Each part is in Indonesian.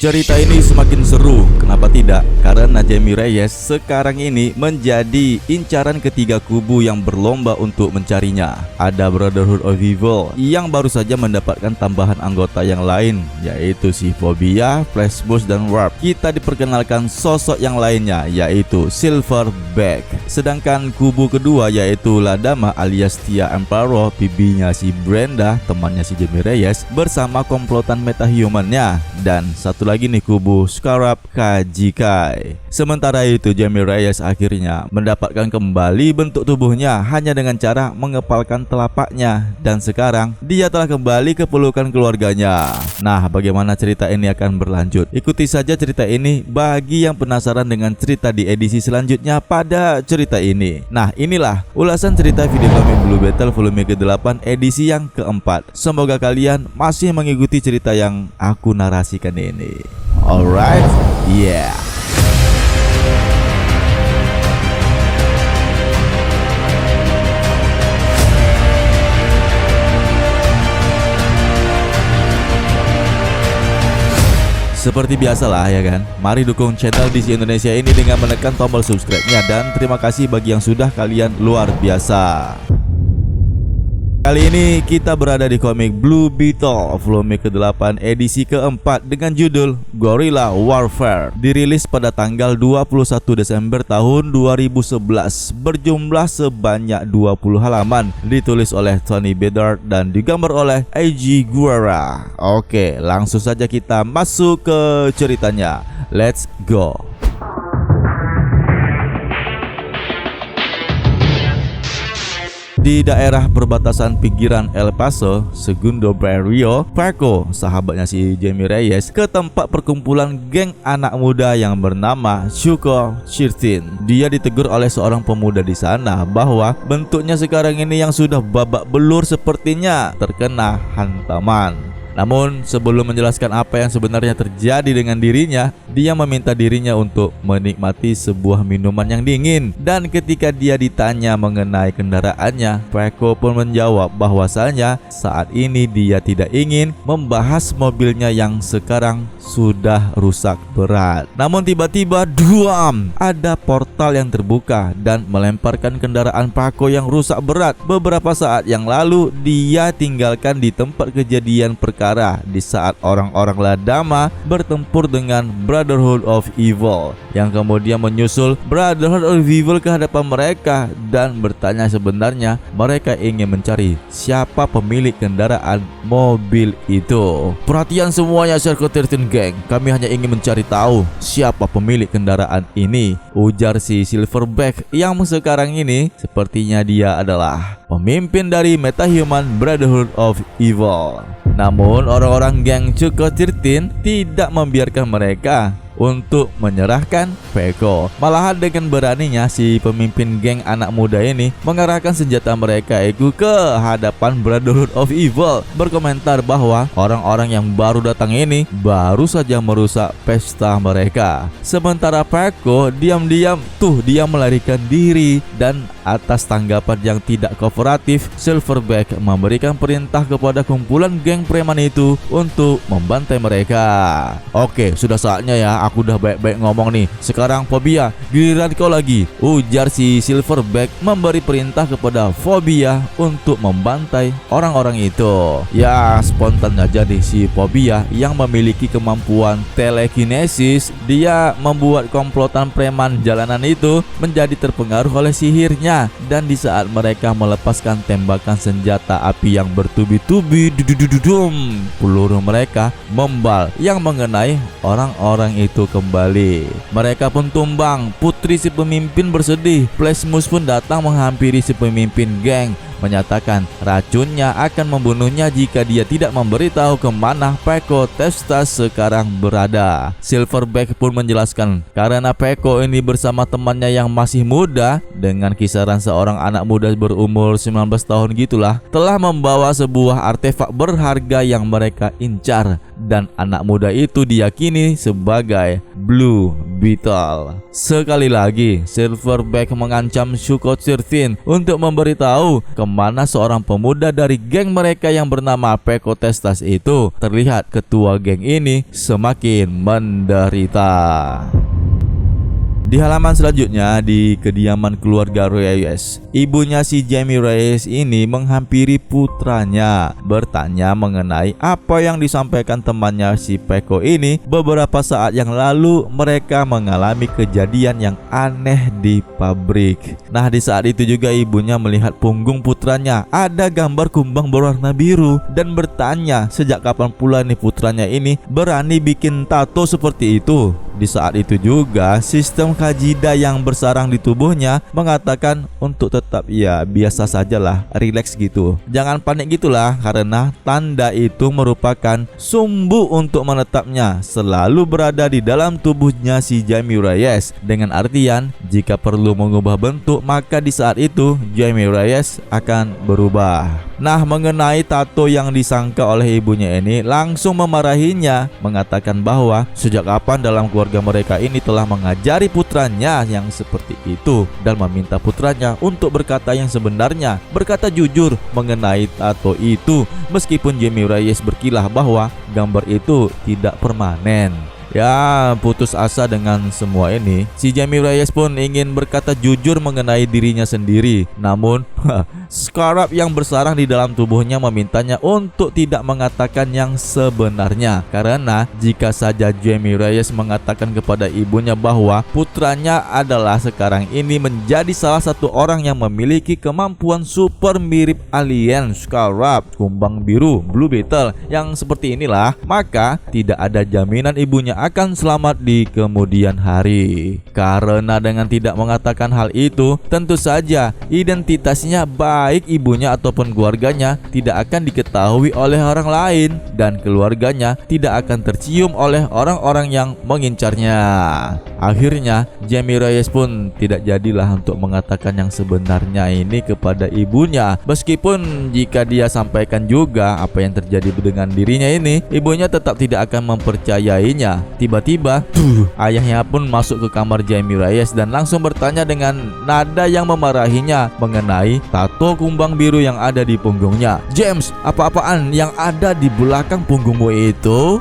Cerita ini semakin seru, kenapa tidak? Karena Jamie Reyes sekarang ini menjadi incaran ketiga kubu yang berlomba untuk mencarinya. Ada Brotherhood of Evil yang baru saja mendapatkan tambahan anggota yang lain, yaitu si Phobia, Flashbush, dan Warp. Kita diperkenalkan sosok yang lainnya, yaitu Silverback. Sedangkan kubu kedua yaitu Ladama alias Tia Emperor, bibinya si Brenda, temannya si Jamie Reyes, bersama komplotan metahumannya. Dan satu lagi nih kubu Scarab Kajikai. Sementara itu Jamie Reyes akhirnya mendapatkan kembali bentuk tubuhnya hanya dengan cara mengepalkan telapaknya, dan sekarang dia telah kembali ke pelukan keluarganya. Nah, bagaimana cerita ini akan berlanjut? Ikuti saja cerita ini bagi yang penasaran dengan cerita di edisi selanjutnya pada cerita ini. Nah, inilah ulasan cerita video kami Blue Battle volume ke-8 edisi yang keempat. Semoga kalian masih mengikuti cerita yang aku narasikan ini. Alright, yeah. Seperti biasalah ya kan, mari dukung channel DC Indonesia ini dengan menekan tombol subscribe-nya, dan terima kasih bagi yang sudah, kalian luar biasa. Kali ini kita berada di komik Blue Beetle volume ke-8 edisi keempat dengan judul Guerrilla Warfare. Dirilis pada tanggal 21 Desember tahun 2011, berjumlah sebanyak 20 halaman, ditulis oleh Tony Bedard dan digambar oleh Eiji Guerra. Oke, langsung saja kita masuk ke ceritanya. Let's go. Di daerah perbatasan pinggiran El Paso, Segundo Barrio, Paco, sahabatnya si Jamie Reyes, ke tempat perkumpulan geng anak muda yang bernama Shuko 13. Dia ditegur oleh seorang pemuda di sana bahwa bentuknya sekarang ini yang sudah babak belur sepertinya terkena hantaman. Namun sebelum menjelaskan apa yang sebenarnya terjadi dengan dirinya, dia meminta dirinya untuk menikmati sebuah minuman yang dingin. Dan ketika dia ditanya mengenai kendaraannya, Paco pun menjawab bahwasanya saat ini dia tidak ingin membahas mobilnya yang sekarang sudah rusak berat. Namun tiba-tiba duam, ada portal yang terbuka dan melemparkan kendaraan Paco yang rusak berat. Beberapa saat yang lalu dia tinggalkan di tempat kejadian perkara di saat orang-orang Ladama bertempur dengan Brotherhood of Evil, yang kemudian menyusul Brotherhood of Evil ke hadapan mereka dan bertanya sebenarnya mereka ingin mencari siapa pemilik kendaraan mobil itu. Perhatian semuanya Circle 13 Gang, kami hanya ingin mencari tahu siapa pemilik kendaraan ini, ujar si Silverback yang sekarang ini sepertinya dia adalah pemimpin dari Metahuman Brotherhood of Evil. Namun orang-orang geng Circle 13 tidak membiarkan mereka untuk menyerahkan Paco. Malahan dengan beraninya si pemimpin geng anak muda ini mengarahkan senjata mereka itu ke hadapan Brotherhood of Evil, berkomentar bahwa orang-orang yang baru datang ini baru saja merusak pesta mereka. Sementara Paco diam-diam dia melarikan diri, dan atas tanggapan yang tidak kooperatif, Silverback memberikan perintah kepada kumpulan geng preman itu untuk membantai mereka. Oke, sudah saatnya ya, aku udah baik-baik ngomong nih. Sekarang Phobia, giliran kau lagi, ujar si Silverback memberi perintah kepada Phobia untuk membantai orang-orang itu. Ya, spontan aja deh si Phobia yang memiliki kemampuan telekinesis. Dia membuat komplotan preman jalanan itu menjadi terpengaruh oleh sihirnya, dan di saat mereka melepaskan tembakan senjata api yang bertubi-tubi, peluru mereka membal yang mengenai orang-orang itu kembali. Mereka pun tumbang. Putri si pemimpin bersedih. Flashbush pun datang menghampiri si pemimpin geng, menyatakan racunnya akan membunuhnya jika dia tidak memberitahu kemana Paco Testas sekarang berada. Silverback pun menjelaskan karena Paco ini bersama temannya yang masih muda, dengan kisaran seorang anak muda berumur 19 tahun gitulah, telah membawa sebuah artefak berharga yang mereka incar, dan anak muda itu diyakini sebagai Blue Beetle. Sekali lagi, Silverback mengancam Shuko 13 untuk memberitahu kemana seorang pemuda dari geng mereka yang bernama Peko Testas itu. Terlihat ketua geng ini semakin menderita. Di halaman selanjutnya, di kediaman keluarga Reyes, ibunya si Jamie Reyes ini menghampiri putranya, bertanya mengenai apa yang disampaikan temannya si Peko ini. Beberapa saat yang lalu mereka mengalami kejadian yang aneh di pabrik. Nah, di saat itu juga ibunya melihat punggung putranya ada gambar kumbang berwarna biru dan bertanya sejak kapan pula nih putranya ini berani bikin tato seperti itu. Di saat itu juga sistem Kajida yang bersarang di tubuhnya mengatakan untuk tetap ya biasa sajalah, relax gitu. Jangan panik gitulah, karena tanda itu merupakan sumbu untuk menetapnya selalu berada di dalam tubuhnya si Jamie Reyes. Dengan artian jika perlu mengubah bentuk, maka di saat itu Jamie Reyes akan berubah. Nah, mengenai tato yang disangka oleh ibunya ini langsung memarahinya, mengatakan bahwa sejak kapan dalam keluarga mereka ini telah mengajari putranya yang seperti itu dan meminta putranya untuk berkata yang sebenarnya, berkata jujur mengenai tato itu, meskipun Jamie Reyes berkilah bahwa gambar itu tidak permanen. Ya, putus asa dengan semua ini, si Jamie Reyes pun ingin berkata jujur mengenai dirinya sendiri. Namun, Scarab yang bersarang di dalam tubuhnya memintanya untuk tidak mengatakan yang sebenarnya. Karena jika saja Jamie Reyes mengatakan kepada ibunya bahwa putranya adalah sekarang ini menjadi salah satu orang yang memiliki kemampuan super mirip alien Scarab, kumbang biru, Blue Beetle yang seperti inilah, maka tidak ada jaminan ibunya akan selamat di kemudian hari. Karena dengan tidak mengatakan hal itu, tentu saja identitasnya baik ibunya ataupun keluarganya tidak akan diketahui oleh orang lain dan keluarganya tidak akan tercium oleh orang-orang yang mengincarnya. Akhirnya Jamie Reyes pun tidak jadilah untuk mengatakan yang sebenarnya ini kepada ibunya. Meskipun jika dia sampaikan juga apa yang terjadi dengan dirinya ini, ibunya tetap tidak akan mempercayainya. Tiba-tiba ayahnya pun masuk ke kamar Jamie Reyes dan langsung bertanya dengan nada yang memarahinya mengenai tato kumbang biru yang ada di punggungnya. "James, apa-apaan yang ada di belakang punggungmu itu?"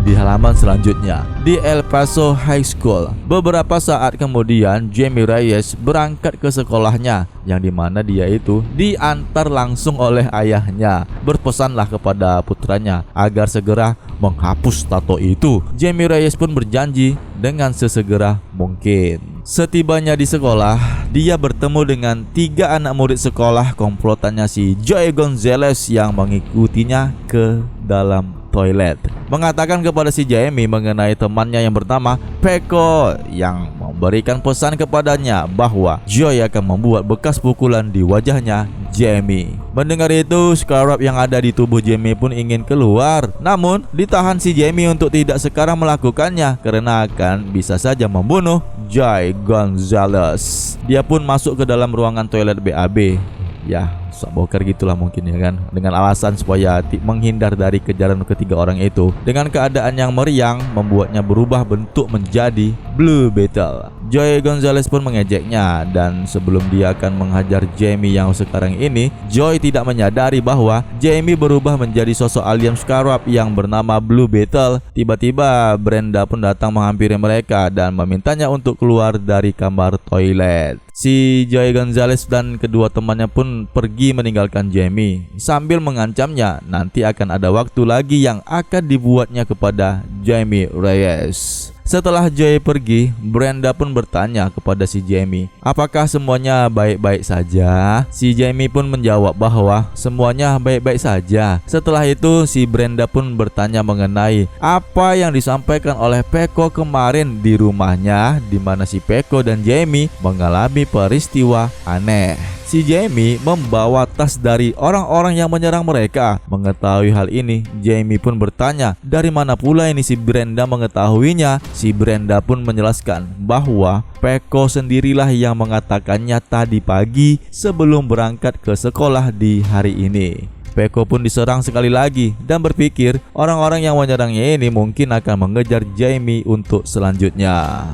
Di halaman selanjutnya, di El Paso High School, beberapa saat kemudian Jamie Reyes berangkat ke sekolahnya, yang dimana dia itu diantar langsung oleh ayahnya. Berpesanlah kepada putranya agar segera menghapus tato itu. Jamie Reyes pun berjanji dengan sesegera mungkin. Setibanya di sekolah, dia bertemu dengan 3 anak murid sekolah komplotannya si Joey Gonzalez yang mengikutinya ke dalam toilet, mengatakan kepada si Jamie mengenai temannya yang bernama Peko yang memberikan pesan kepadanya bahwa Joy akan membuat bekas pukulan di wajahnya Jamie. Mendengar itu, Scarab yang ada di tubuh Jamie pun ingin keluar, namun ditahan si Jamie untuk tidak sekarang melakukannya karena akan bisa saja membunuh Joy Gonzalez. Dia pun masuk ke dalam ruangan toilet BAB. Ya, sok boker gitulah mungkin ya kan, dengan alasan supaya menghindar dari kejaran ketiga orang itu. Dengan keadaan yang meriang membuatnya berubah bentuk menjadi Blue Beetle. Joey Gonzalez pun mengejeknya dan sebelum dia akan menghajar Jamie yang sekarang ini, Joy tidak menyadari bahwa Jamie berubah menjadi sosok alien Scarab yang bernama Blue Beetle. Tiba-tiba Brenda pun datang menghampiri mereka dan memintanya untuk keluar dari kamar toilet. Si Joey Gonzalez dan kedua temannya pun pergi meninggalkan Jamie sambil mengancamnya nanti akan ada waktu lagi yang akan dibuatnya kepada Jamie Reyes. Setelah Joy pergi, Brenda pun bertanya kepada si Jamie, apakah semuanya baik-baik saja? Si Jamie pun menjawab bahwa semuanya baik-baik saja. Setelah itu, si Brenda pun bertanya mengenai apa yang disampaikan oleh Peko kemarin di rumahnya, di mana si Peko dan Jamie mengalami peristiwa aneh. Si Jamie membawa tas dari orang-orang yang menyerang mereka. Mengetahui hal ini, Jamie pun bertanya dari mana pula ini si Brenda mengetahuinya. Si Brenda pun menjelaskan bahwa Peko sendirilah yang mengatakannya tadi pagi sebelum berangkat ke sekolah di hari ini. Peko pun diserang sekali lagi dan berpikir orang-orang yang menyerangnya ini mungkin akan mengejar Jamie untuk selanjutnya.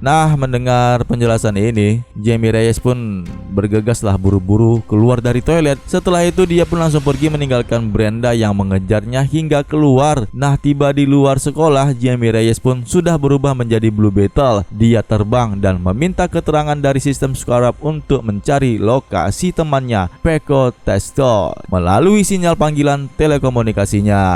Nah, mendengar penjelasan ini, Jamie Reyes pun bergegaslah buru-buru keluar dari toilet. Setelah itu dia pun langsung pergi meninggalkan Brenda yang mengejarnya hingga keluar. Nah, tiba di luar sekolah, Jamie Reyes pun sudah berubah menjadi Blue Beetle. Dia terbang dan meminta keterangan dari sistem Scarab untuk mencari lokasi temannya, Peko Testo, melalui sinyal panggilan telekomunikasinya.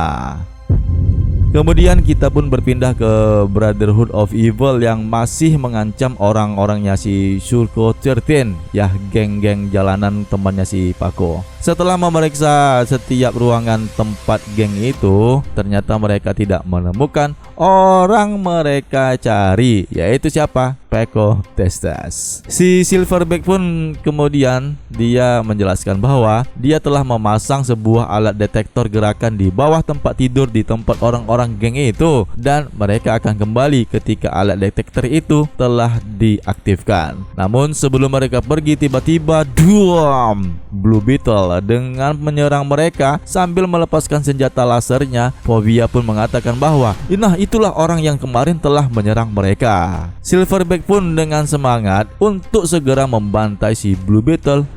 Kemudian kita pun berpindah ke Brotherhood of Evil yang masih mengancam orang-orangnya si Shulko 13, ya geng-geng jalanan temannya si Paco. Setelah memeriksa setiap ruangan tempat geng itu, ternyata mereka tidak menemukan orang mereka cari, yaitu siapa? Peko Testas. Si Silverback pun kemudian dia menjelaskan bahwa dia telah memasang sebuah alat detektor gerakan di bawah tempat tidur di tempat orang-orang geng itu, dan mereka akan kembali ketika alat detektor itu telah diaktifkan. Namun sebelum mereka pergi, tiba-tiba Blue Beetle dengan menyerang mereka sambil melepaskan senjata lasernya. Fobia pun mengatakan bahwa nah itulah orang yang kemarin telah menyerang mereka. Silverback pun dengan semangat untuk segera membantai si Blue Beetle.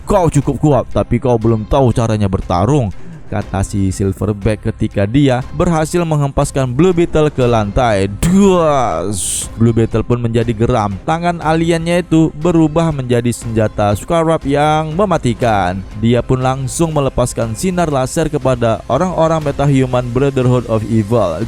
Kau cukup kuat, tapi kau belum tahu caranya bertarung, kata si Silverback ketika dia berhasil menghempaskan Blue Beetle ke lantai. Blue Beetle pun menjadi geram. Tangan aliennya itu berubah menjadi senjata Scarab yang mematikan. Dia pun langsung melepaskan sinar laser kepada orang-orang metahuman Brotherhood of Evil.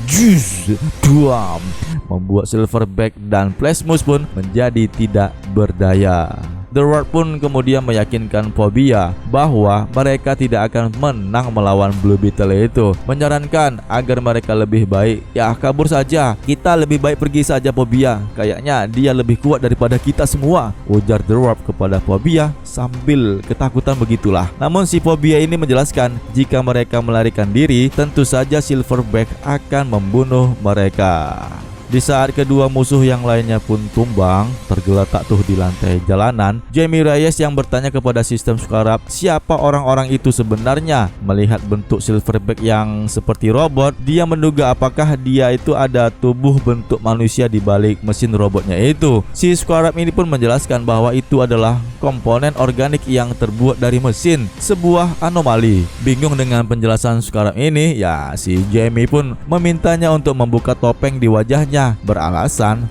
Membuat Silverback dan Plasmus pun menjadi tidak berdaya. The Rock pun kemudian meyakinkan Fobia bahwa mereka tidak akan menang melawan Blue Beetle itu, menyarankan agar mereka lebih baik kabur saja. Kita lebih baik pergi saja, Fobia. Kayaknya dia lebih kuat daripada kita semua, ujar The Rock kepada Fobia sambil ketakutan begitulah. Namun si Fobia ini menjelaskan jika mereka melarikan diri, tentu saja Silverback akan membunuh mereka. Di saat kedua musuh yang lainnya pun tumbang, tergeletak tuh di lantai jalanan, Jamie Reyes yang bertanya kepada sistem Scarab siapa orang-orang itu sebenarnya. Melihat bentuk Silverback yang seperti robot, dia menduga apakah dia itu ada tubuh bentuk manusia di balik mesin robotnya itu. Si Scarab ini pun menjelaskan bahwa itu adalah komponen organik yang terbuat dari mesin, sebuah anomali. Bingung dengan penjelasan Scarab ini, si Jamie pun memintanya untuk membuka topeng di wajahnya, beralasan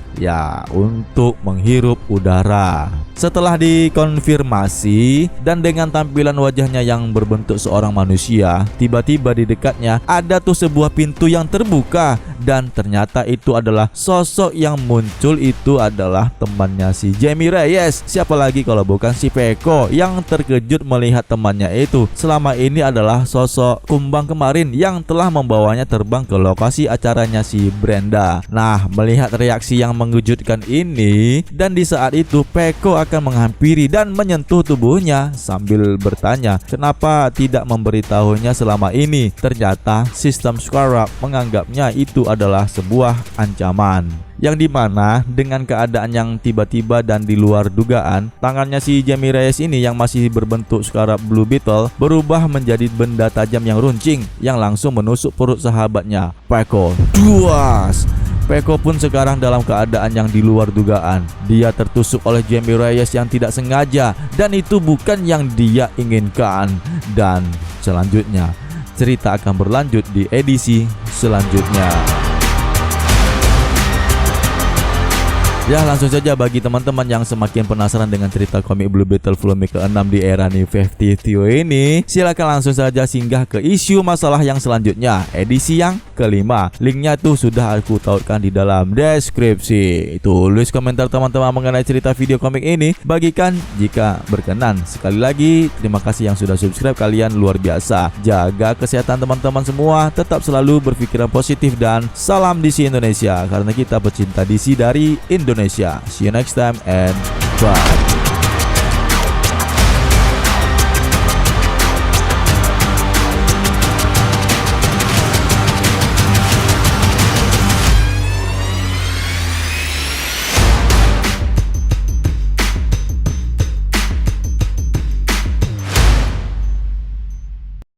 untuk menghirup udara. Setelah dikonfirmasi dan dengan tampilan wajahnya yang berbentuk seorang manusia, tiba-tiba di dekatnya ada tuh sebuah pintu yang terbuka, dan ternyata itu adalah sosok yang muncul itu adalah temannya si Jamie Reyes. Siapa lagi kalau bukan si Peko yang terkejut melihat temannya itu selama ini adalah sosok kumbang kemarin yang telah membawanya terbang ke lokasi acaranya si Brenda. Nah, melihat reaksi yang mengejutkan ini, dan di saat itu Peko akan menghampiri dan menyentuh tubuhnya sambil bertanya kenapa tidak memberitahunya selama ini. Ternyata sistem Scarab menganggapnya itu adalah sebuah ancaman, yang dimana dengan keadaan yang tiba-tiba dan di luar dugaan, tangannya si Jamie Reyes ini yang masih berbentuk Scarab Blue Beetle berubah menjadi benda tajam yang runcing yang langsung menusuk perut sahabatnya, Peko. Peko pun sekarang dalam keadaan yang di luar dugaan. Dia tertusuk oleh Jamie Reyes yang tidak sengaja, dan itu bukan yang dia inginkan. Dan selanjutnya cerita akan berlanjut di edisi selanjutnya. Langsung saja bagi teman-teman yang semakin penasaran dengan cerita komik Blue Beetle volume ke-6 di era New 52 ini, silakan langsung saja singgah ke isu masalah yang selanjutnya, edisi yang kelima. Linknya tuh sudah aku tautkan di dalam deskripsi. Tulis komentar teman-teman mengenai cerita video komik ini, bagikan jika berkenan. Sekali lagi, terima kasih yang sudah subscribe, kalian luar biasa. Jaga kesehatan teman-teman semua, tetap selalu berpikiran positif, dan salam DC Indonesia, karena kita pecinta DC dari Indonesia. See you next time and bye.